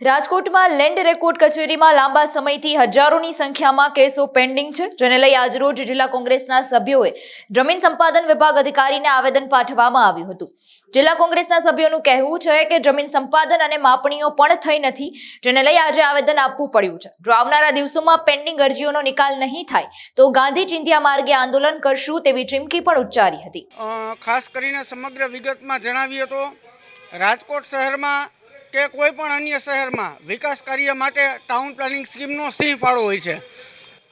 રાજકોટમાં land record કચેરીમાં લાંબા સમયથી હજારોની સંખ્યામાં કેસો પેન્ડિંગ છે, જેને લઈ આજરોજ જિલ્લા કોંગ્રેસના સભ્યોએ જમીન સંપાદન વિભાગ અધિકારીને આવેદન પાઠવવામાં આવ્યું હતું। જિલ્લા કોંગ્રેસના સભ્યોનું કહેવું છે કે જમીન સંપાદન અને માપણીઓ પણ થઈ નથી, જેને લઈ આજે આવેદન આપવું પડ્યું છે। જો આવનારા દિવસોમાં પેન્ડિંગ અરજીઓનો નિકાલ નહીં થાય તો ગાંધી ચિંધ્યા માર્ગે આંદોલન કરશું તેવી ચીમકી પણ ઉચ્ચારી હતી। ખાસ કરીને સમગ્ર વિગતમાં જણાવીએ તો રાજકોટ શહેરમાં કે કોઈ પણ અન્ય શહેરમાં વિકાસ કાર્ય માટે ટાઉન પ્લાનિંગ સ્કીમનો સિંહ ફાળો હોય છે।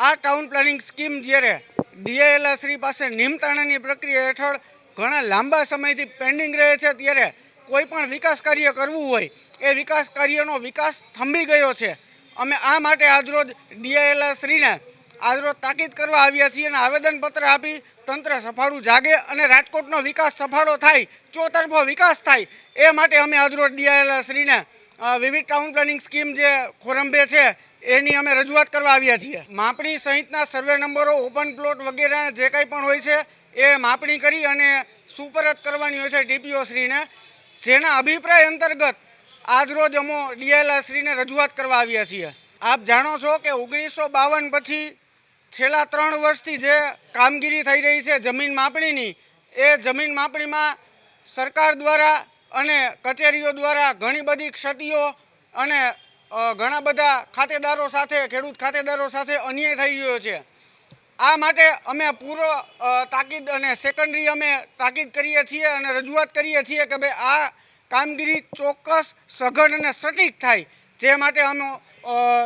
આ ટાઉન પ્લાનિંગ સ્કીમ જ્યારે ડીઆઈએલઆર શ્રી પાસે નિમતાણાની પ્રક્રિયા હેઠળ ઘણા લાંબા સમયથી પેન્ડિંગ રહે છે, ત્યારે કોઈ પણ વિકાસ કાર્ય કરવું હોય એ વિકાસ કાર્યનો વિકાસ થંભી ગયો છે। અમે આ માટે આજરોજ ડીઆઈએલઆર શ્રીને આજરોજ તાકીદ કરવા આવ્યા છીએ અને આવેદનપત્ર આપી તંત્ર સફાળું જાગે અને રાજકોટનો વિકાસ સફાળો થાય, ચોતરફો વિકાસ થાય એ માટે અમે આજરોજ ડીઆઈએલઆર શ્રીને વિવિધ ટાઉન પ્લાનિંગ સ્કીમ જે ખોરંભે છે એની અમે રજૂઆત કરવા આવ્યા છીએ। માપણી સહિતના સર્વે નંબરો, ઓપન પ્લોટ વગેરે જે કંઈ પણ હોય છે એ માપણી કરી અને સુપરત કરવાની હોય છે ટીપીઓ શ્રીને, જેના અભિપ્રાય અંતર્ગત આજરોજ અમે ડીઆઈએલઆર શ્રીને રજૂઆત કરવા આવ્યા છીએ। આપ જાણો છો કે 1952 પછી છેલ્લા 3 વર્ષથી જે કામગીરી થઈ રહી છે જમીન માપણીની, એ જમીન માપણીમાં સરકાર દ્વારા અને કચેરીઓ દ્વારા ઘણી બધી ક્ષતિઓ અને ઘણા બધા ખાતેદારો સાથે, ખેડૂત ખાતેદારો સાથે અન્યાય થઈ રહ્યો છે। આ માટે અમે પૂરો તાકીદ અને સેકન્ડરી અમે તાકીદ કરીએ છીએ અને રજૂઆત કરીએ છીએ કે ભાઈ આ કામગીરી ચોક્કસ, સઘન અને સટીક થાય, જે માટે અમે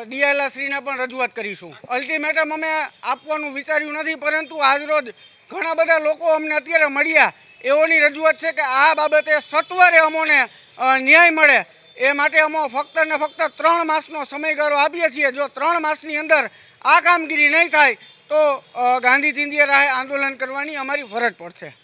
ડીઆઈએલઆર શ્રીને પણ રજૂઆત કરીશું। અલ્ટિમેટમ અમે આપવાનું વિચાર્યું નથી, પરંતુ આજરોજ ઘણા બધા લોકો અમને અત્યારે મળ્યા, એઓની રજૂઆત છે કે આ બાબતે સત્વરે અમોને ન્યાય મળે એ માટે અમે ફક્ત ને ફક્ત 3 માસનો સમયગાળો આપીએ છીએ। જો 3 માસની અંદર આ કામગીરી નહીં થાય તો ગાંધી ચિંધ્યા રાહે આંદોલન કરવાની અમારી ફરજ પડશે।